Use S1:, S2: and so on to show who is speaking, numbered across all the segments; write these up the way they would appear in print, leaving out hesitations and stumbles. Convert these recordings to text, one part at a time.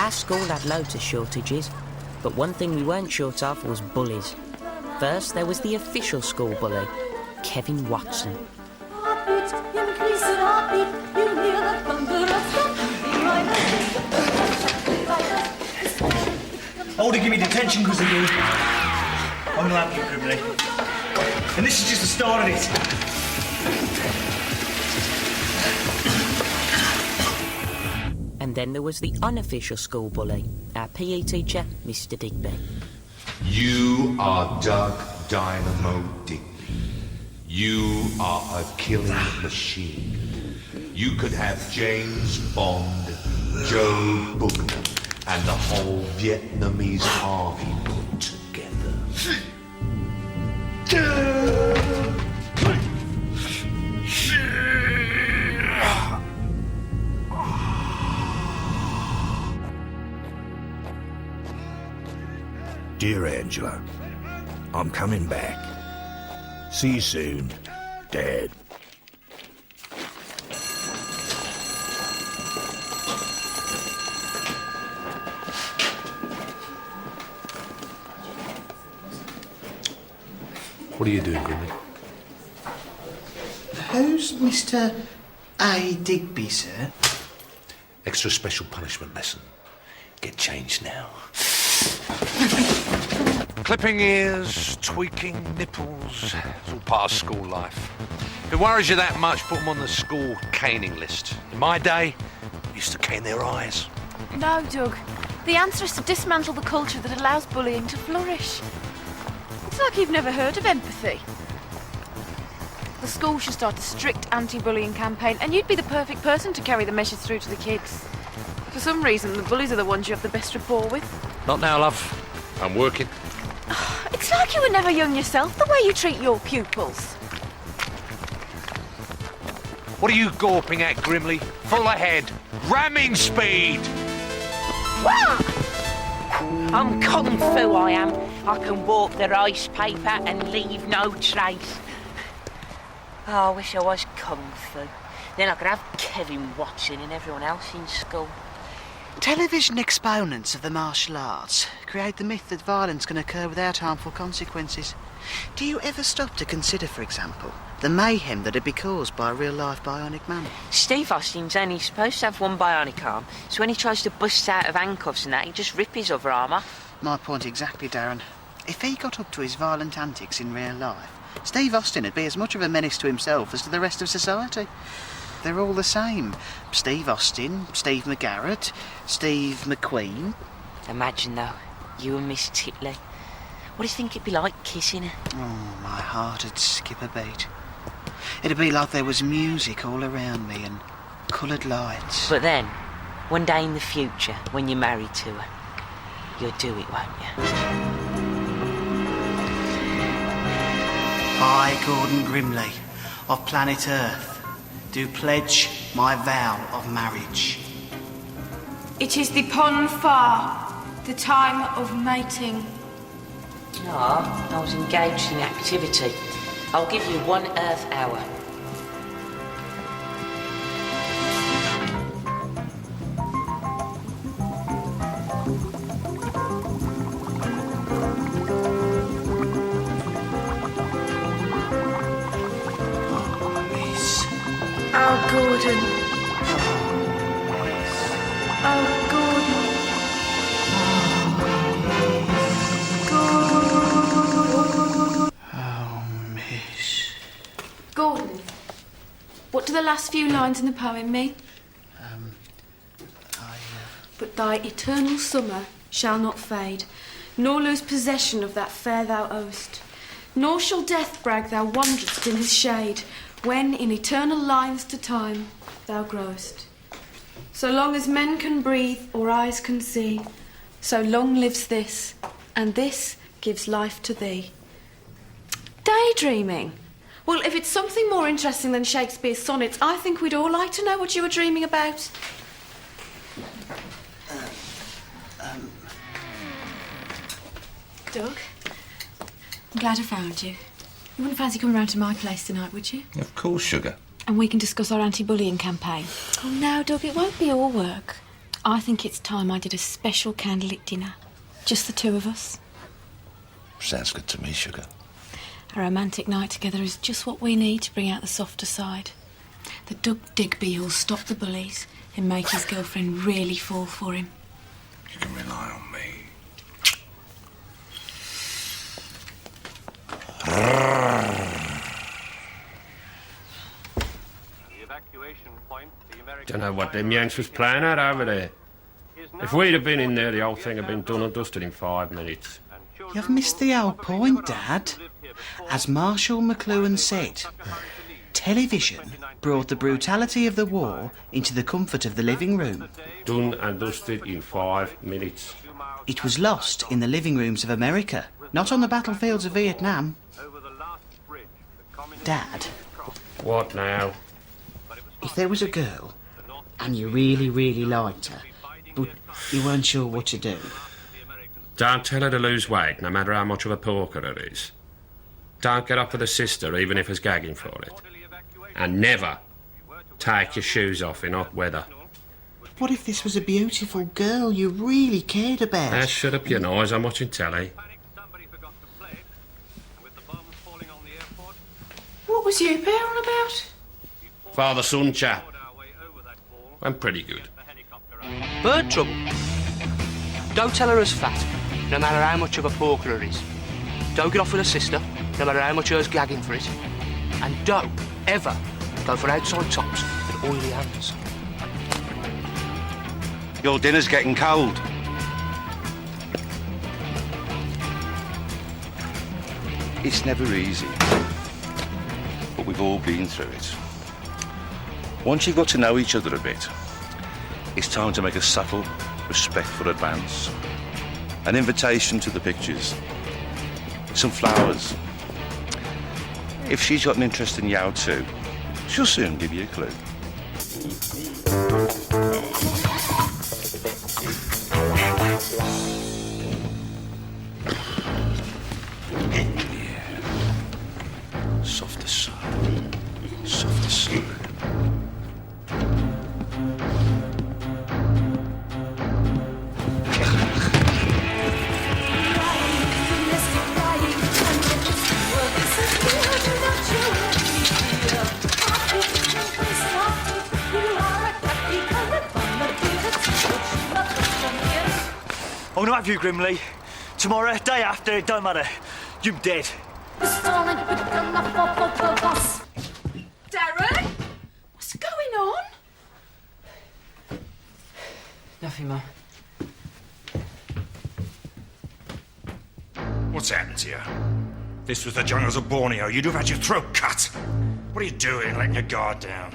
S1: Our school had loads of shortages, but one thing we weren't short of was bullies. First, there was the official school bully, Kevin Watson.
S2: Holder, give me detention because of you. I'm going to help you, Grimley. And this is just the start of it.
S1: And then there was the unofficial school bully, our PE teacher, Mr. Digby.
S3: You are Doug Dynamo Digby. You are a killing machine. You could have James Bond, Joe Bugner, and the whole Vietnamese army put together.
S4: Dear Angela, I'm coming back. See you soon, Dad.
S3: What are you doing, Grimley?
S5: Who's Mr. A. Digby, sir?
S3: Extra special punishment lesson. Get changed now. Clipping ears, tweaking nipples, it's all part of school life. If it worries you that much, put them on the school caning list. In my day, we used to cane their eyes.
S6: No, Doug. The answer is to dismantle the culture that allows bullying to flourish. It's like you've never heard of empathy. The school should start a strict anti-bullying campaign, and you'd be the perfect person to carry the message through to the kids. For some reason, the bullies are the ones you have the best rapport with.
S3: Not now, love. I'm working.
S6: It's like you were never young yourself, the way you treat your pupils.
S3: What are you gawping at, Grimley? Full ahead. Ramming speed!
S7: I'm Kung Fu, I am. I can walk the rice paper and leave no trace. Oh, I wish I was Kung Fu. Then I could have Kevin Watson and everyone else in school.
S5: Television exponents of the martial arts create the myth that violence can occur without harmful consequences. Do you ever stop to consider, for example, the mayhem that'd be caused by a real-life bionic man?
S7: Steve Austin's only supposed to have one bionic arm, so when he tries to bust out of handcuffs and that, he just rip his other arm off.
S5: My point exactly, Darren. If he got up to his violent antics in real life, Steve Austin would be as much of a menace to himself as to the rest of society. They're all the same. Steve Austin, Steve McGarrett, Steve McQueen.
S7: Imagine, though, you and Miss Titley. What do you think it'd be like kissing her?
S5: Oh, my heart would skip a beat. It'd be like there was music all around me and coloured lights.
S7: But then, one day in the future, when you're married to her, you'll do it, won't you?
S5: I, Gordon Grimley, of planet Earth, do pledge my vow of marriage.
S6: It is the pon far, the time of mating.
S7: No, I was engaged in activity. I'll give you 1 Earth hour.
S6: Oh, Gordon. Oh, Gordon. Gordon.
S5: Oh, miss.
S6: Gordon, what do the last few lines in the poem mean? But thy eternal summer shall not fade, nor lose possession of that fair thou owest. Nor shall death brag thou wanderest in his shade, when in eternal lines to time thou growest. So long as men can breathe or eyes can see, so long lives this, and this gives life to thee. Daydreaming? Well, if it's something more interesting than Shakespeare's sonnets, I think we'd all like to know what you were dreaming about. Doug, I'm glad I found you. You wouldn't fancy coming round to my place tonight, would you?
S8: Of course, sugar.
S6: And we can discuss our anti-bullying campaign. Oh, now, Doug, it won't be all work. I think it's time I did a special candlelit dinner. Just the two of us.
S8: Sounds good to me, sugar.
S6: A romantic night together is just what we need to bring out the softer side. The Digby who'll stop the bullies and make his girlfriend really fall for him.
S8: You can rely on me.
S9: Don't know what them Yanks was playing at over there. If we'd have been in there, the whole thing had been done and dusted in 5 minutes.
S5: You've missed the whole point, Dad. As Marshall McLuhan said, television brought the brutality of the war into the comfort of the living room.
S9: Done and dusted in 5 minutes.
S5: It was lost in the living rooms of America, not on the battlefields of Vietnam. Dad,
S9: What now?
S5: if there was a girl and you really, really liked her, but you weren't sure what to do,
S9: Don't tell her to lose weight, no matter how much of a porker it is. Don't get up with a sister, even if it's gagging for it. And never take your shoes off in hot weather.
S5: what if this was a beautiful girl you really cared about?
S9: Now shut up your noise, I'm watching telly.
S6: What was you pair on about?
S9: Father-son chat. Went pretty good.
S10: Bird trouble. Don't tell her her's fat, no matter how much of a porker her is. Don't get off with her sister, no matter how much her's gagging for it. And don't ever go for outside tops with oily hands.
S8: Your dinner's getting cold. It's never easy, but we've all been through it. Once you've got to know each other a bit, it's time to make a subtle, respectful advance. An invitation to the pictures. Some flowers. If she's got an interest in Yao too, she'll soon give you a clue. Softer side. Softer side.
S2: I'm gonna have you, Grimley. Tomorrow, day after, it don't matter. You're dead.
S6: Darren? What's going on?
S10: Nothing, Mum.
S4: What's happened to you? This was the jungles of Borneo. You'd have had your throat cut. What are you doing, letting your guard down?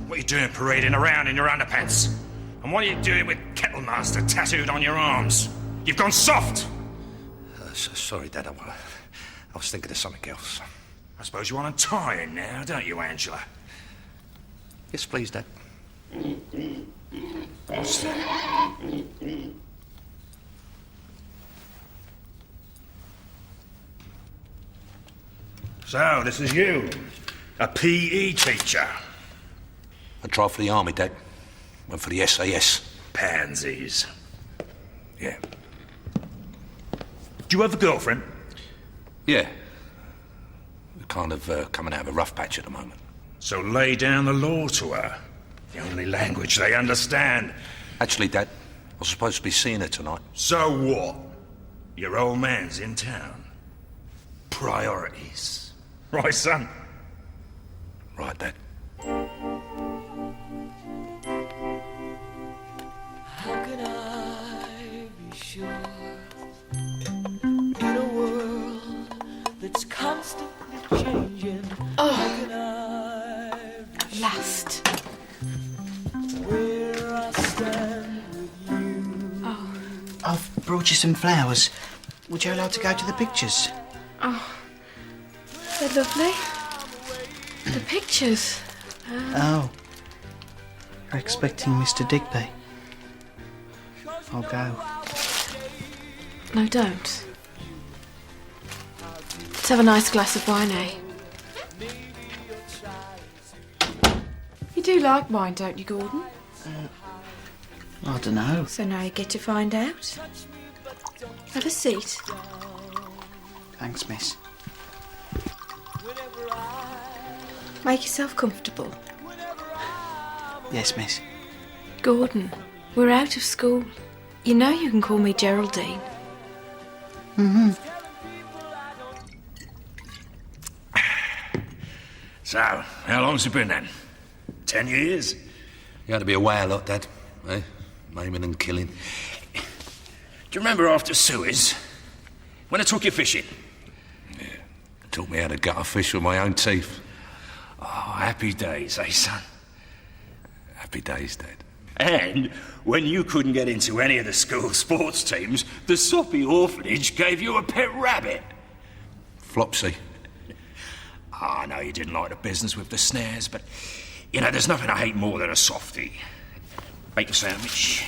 S4: What are you doing parading around in your underpants? And what are you doing with Kettlemaster tattooed on your arms? You've gone soft!
S8: Sorry, Dad. I was thinking of something else.
S4: I suppose you want untying now, don't you, Angela?
S8: Yes, please, Dad.
S4: What's that? So, this is you. A PE teacher.
S8: I tried for the army, Dad. Went for the SAS.
S4: Pansies. Yeah. Do you have a girlfriend?
S8: Yeah. We're kind of coming out of a rough patch at the moment.
S4: So lay down the law to her. The only language they understand.
S8: Actually, Dad, I was supposed to be seeing her tonight.
S4: So what? Your old man's in town. Priorities. Right, son?
S8: Right, Dad.
S10: How can I be sure in a world that's constantly changing? How can I be
S6: Last.
S10: where I stand with you?
S6: Oh.
S5: I've brought you some flowers. Would you like to go to the pictures?
S6: Oh. They're lovely. The pictures.
S5: Oh. You're expecting Mr. Digby. I'll go.
S6: No, don't. Let's have a nice glass of wine, eh? You do like wine, don't you, Gordon?
S5: I don't know.
S6: So now you get to find out. Have a seat.
S5: Thanks, miss.
S6: Make yourself comfortable.
S5: Yes, miss.
S6: Gordon, we're out of school. You know you can call me Geraldine.
S5: Mm-hmm.
S4: So, how long's it been then? 10 years?
S8: You had to be away a lot, Dad. Eh? Maiming and killing.
S4: Do you remember after Suez? When I took you fishing?
S8: Yeah. Taught me how to gut a fish with my own teeth.
S4: Oh, happy days, eh, son?
S8: Happy days, Dad.
S4: And when you couldn't get into any of the school sports teams, the soppy orphanage gave you a pet rabbit.
S8: Flopsy.
S4: I know you didn't like the business with the snares, but, you know, there's nothing I hate more than a softie. Bacon sandwich.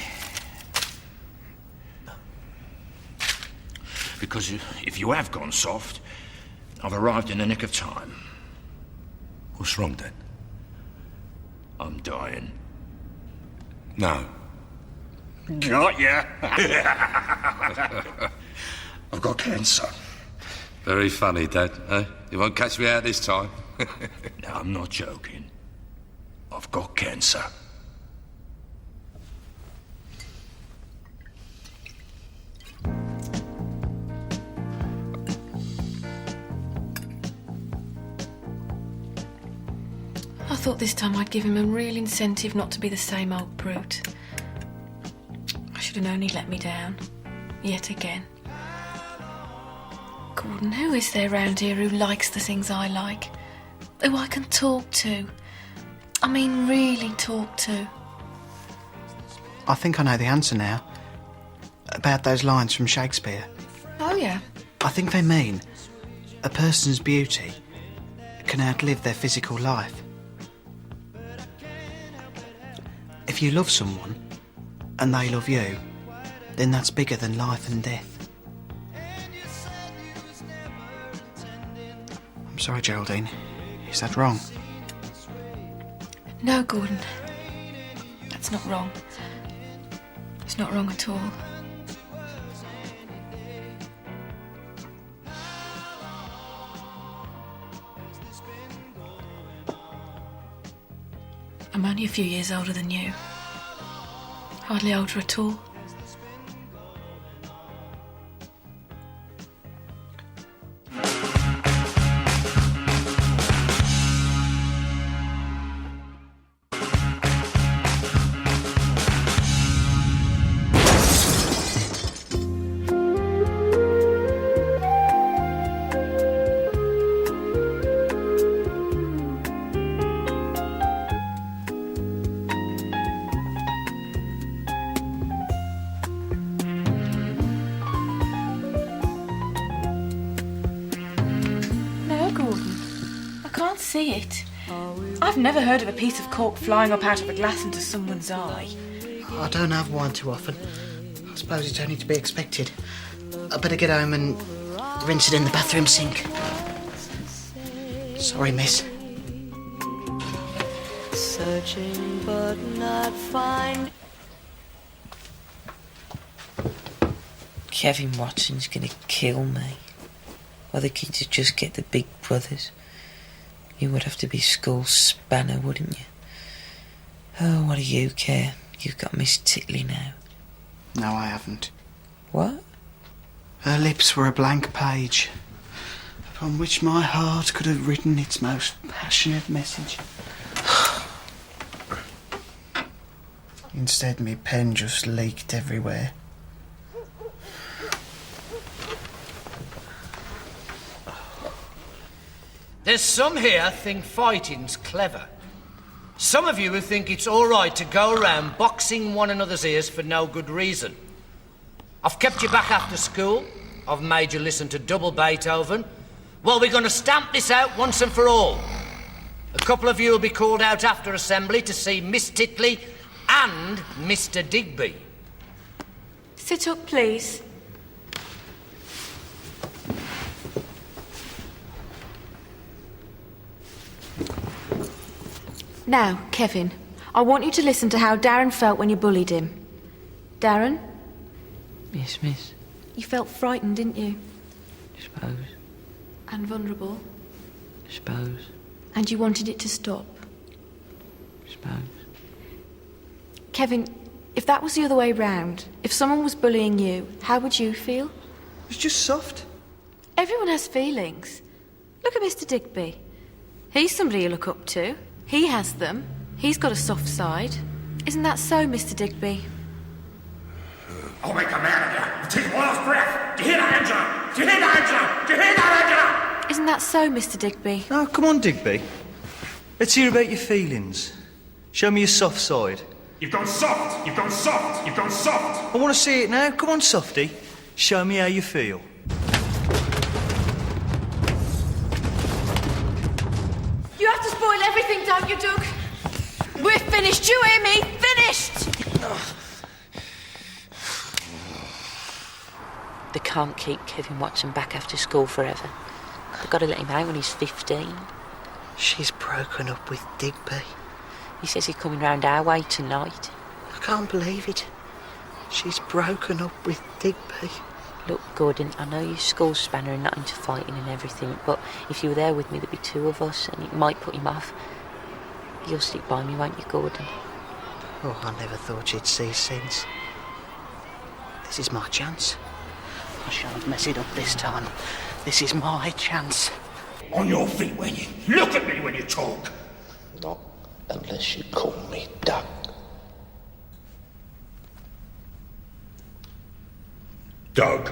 S4: Because if you have gone soft, I've arrived in the nick of time.
S8: What's wrong, Dad?
S4: I'm dying.
S8: No.
S4: Got ya! I've got cancer.
S8: Very funny, Dad. Eh? You won't catch me out this time.
S4: No, I'm not joking. I've got cancer.
S6: I thought this time I'd give him a real incentive not to be the same old brute. I should have known he'd let me down. Yet again. Gordon, who is there round here who likes the things I like? Who I can talk to? I mean, really talk to?
S5: I think I know the answer now. About those lines from Shakespeare.
S6: Oh, yeah?
S5: I think they mean a person's beauty can outlive their physical life. If you love someone and they love you, then that's bigger than life and death. I'm sorry, Geraldine. Is that wrong?
S6: No, Gordon. That's not wrong. It's not wrong at all. I'm only a few years older than you. Hardly older at all. See it. I've never heard of a piece of cork flying up out of a glass into someone's eye.
S5: I don't have wine too often. I suppose it's only to be expected. I better get home and rinse it in the bathroom sink. Sorry, miss.
S11: Searching but not find.
S1: Kevin Watson's gonna kill me. Or the kids would just get the big brothers. You would have to be school spanner, wouldn't you? Oh, what do you care? You've got Miss Titley now.
S5: No, I haven't.
S1: What?
S5: Her lips were a blank page, upon which my heart could have written its most passionate message. Instead, me pen just leaked everywhere.
S12: There's some here think fighting's clever. Some of you who think it's all right to go around boxing one another's ears for no good reason. I've kept you back after school. I've made you listen to double Beethoven. Well, we're going to stamp this out once and for all. A couple of you will be called out after assembly to see Miss Titley and Mr. Digby.
S6: Sit up, please. Now, Kevin, I want you to listen to how Darren felt when you bullied him. Darren,
S1: Yes, miss.
S6: you felt frightened, didn't you?
S1: Suppose.
S6: And vulnerable.
S1: Suppose.
S6: And you wanted it to stop.
S1: Suppose.
S6: Kevin, if that was the other way round, if someone was bullying you, how would you feel?
S2: It's just soft.
S6: Everyone has feelings. Look at Mr. Digby. He's somebody you look up to. He has them. He's got a soft side. Isn't that so, Mr. Digby?
S4: I'll make a man of you. Take one last breath. Do you hear that, Angela? Do you hear that, Angela? Do you hear that, Angela?
S6: Isn't that so, Mr. Digby?
S2: Oh, come on, Digby. Let's hear about your feelings. Show me your soft side.
S4: You've gone soft. You've gone soft. You've gone soft.
S2: I want to see it now. Come on, softy. Show me how you feel.
S6: You have to spoil everything, don't you, Doug? We're finished, you hear me? Finished!
S7: They can't keep Kevin Watson back after school forever. They've got to let him out when he's 15.
S5: She's broken up with Digby.
S7: He says he's coming round our way tonight.
S5: I can't believe it. She's broken up with Digby.
S7: Look, Gordon, I know you're school spanner and not into fighting and everything, but if you were there with me, there'd be two of us, and it might put him off. You'll stick by me, won't you, Gordon?
S5: Oh, I never thought you'd see sense. This is my chance. I shan't mess it up this time. This is my chance.
S4: On your feet when you look at me when you talk.
S8: Not unless you call me Doug.
S4: Doug.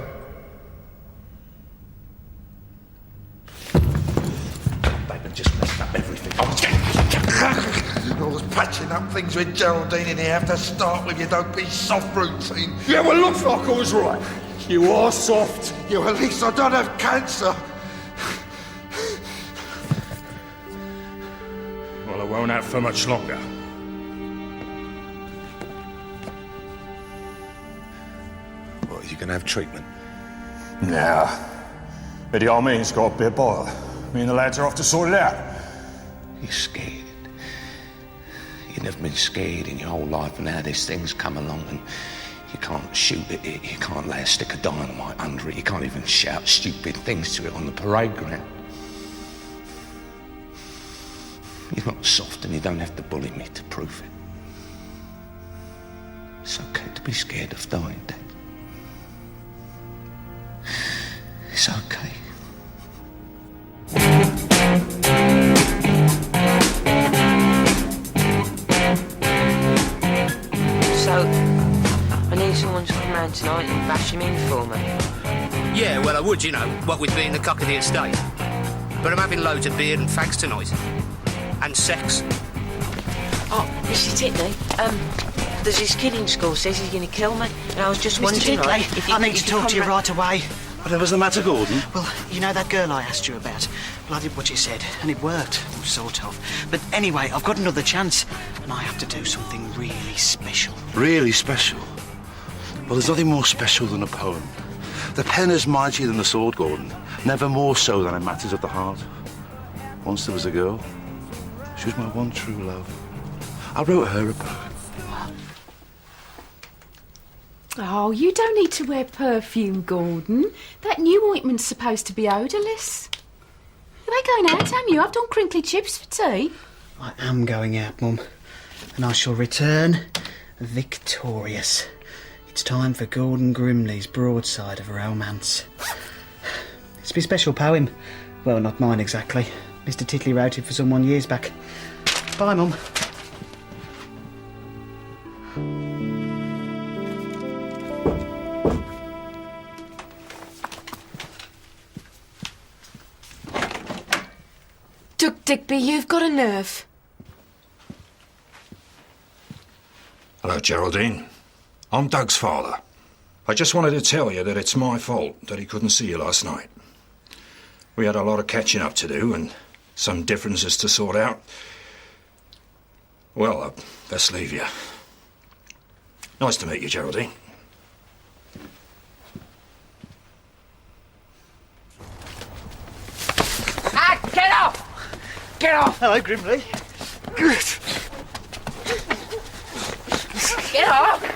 S8: Baby just messed up everything. I was patching up things with Geraldine and you have to start with your don't be soft routine.
S4: Yeah, well, looks like I was right. You are soft.
S8: Yeah, well, at least I don't have cancer.
S4: Well, I won't have for much longer.
S8: What, are you going to have treatment?
S4: Nah. Eddie Armin's got a bit of bother. Me and the lads are off to sort it out.
S8: You're scared. You've never been scared in your whole life, and now this thing's come along and you can't shoot at it, you can't lay a stick of dynamite under it, you can't even shout stupid things to it on the parade ground. You're not soft and you don't have to bully me to prove it. It's okay to be scared of dying, Dad. It's okay.
S7: So, I need someone to come round tonight and bash him in for me.
S10: Yeah, well, I would, you know, what with being the cock of the estate. But I'm having loads of beer and fags tonight. And sex.
S7: Oh, Mr. Titley, there's this kid in school says he's going to kill me, and I was just wondering,
S5: Mr.
S7: like,
S5: Titley,
S7: if you
S5: I need to talk to you right away.
S8: Whatever's the matter, Gordon?
S5: Well, you know that girl I asked you about? Well, I did what you said, and it worked, sort of. But anyway, I've got another chance, and I have to do something really special.
S8: Really special? Well, there's nothing more special than a poem. The pen is mightier than the sword, Gordon. Never more so than in matters of the heart. Once there was a girl. She was my one true love. I wrote her a poem.
S6: Oh, you don't need to wear perfume, Gordon. That new ointment's supposed to be odourless. Are they going out, am you? I've done crinkly chips for tea.
S5: I am going out, Mum, and I shall return victorious. It's time for Gordon Grimley's broadside of romance. It's my special poem. Well, not mine exactly. Mr. Titley wrote it for someone years back. Bye, Mum.
S6: Doug Digby, you've got a nerve.
S4: Hello, Geraldine. I'm Doug's father. I just wanted to tell you that it's my fault that he couldn't see you last night. We had a lot of catching up to do and some differences to sort out. Well, I'd best leave you. Nice to meet you, Geraldine.
S7: Ah, get off! Get off!
S5: Hello, Grimley.
S7: Get off!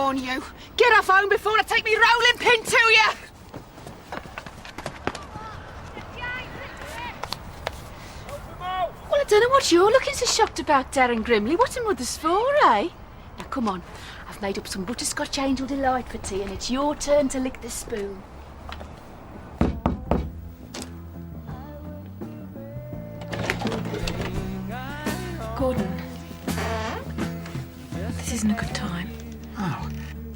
S13: on, you! Get off home before I take me rolling pin to you! Well, I don't know what you're looking so shocked about, Darren Grimley. What's a mother's for, eh? Now, come on. I've made up some butterscotch angel delight for tea, and it's your turn to lick the spoon.
S6: Gordon, this isn't a good time.
S5: Oh,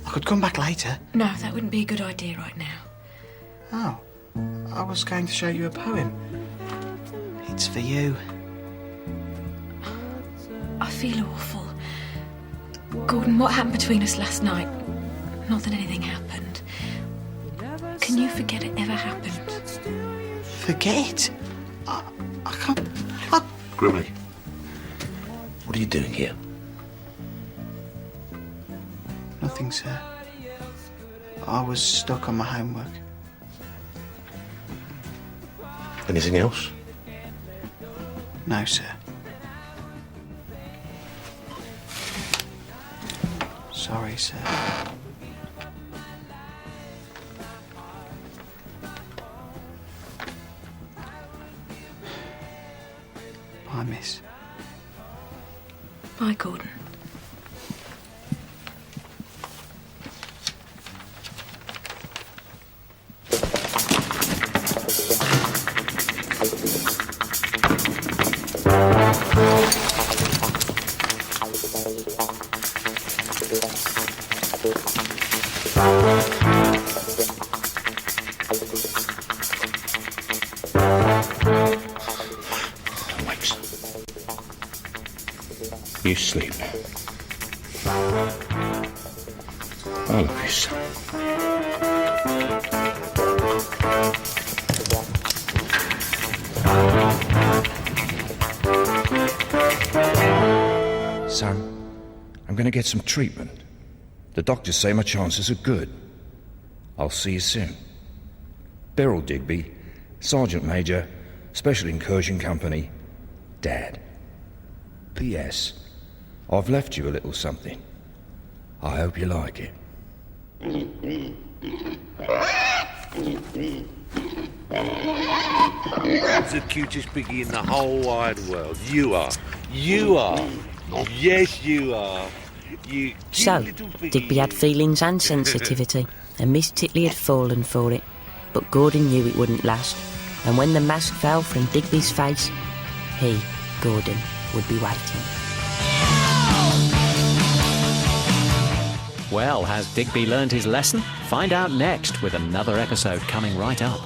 S5: I could come back later.
S6: No, that wouldn't be a good idea right now.
S5: Oh, I was going to show you a poem. It's for you.
S6: I feel awful. Gordon, what happened between us last night? Not that anything happened. Can you forget it ever happened?
S5: Forget? I can't...
S8: Grimley, what are you doing here?
S5: Nothing, sir. I was stuck on my homework.
S8: Anything else?
S5: No, sir. Sorry, sir. Bye, miss.
S6: Bye, Gordon.
S8: You sleep. I love you, son.
S4: Son, I'm going to get some treatment. The doctors say my chances are good. I'll see you soon. Beryl Digby, Sergeant Major, Special Incursion Company, Dad. P.S. I've left you a little something. I hope you like it.
S3: The cutest piggy in the whole wide world. You are. You are. Yes, you are. You cute
S14: So,
S3: little piggy.
S14: Digby had feelings and sensitivity, and Miss Titley had fallen for it. But Gordon knew it wouldn't last, and when the mask fell from Digby's face, he, Gordon, would be waiting.
S15: Well, has Digby learned his lesson? Find out next with another episode coming right up.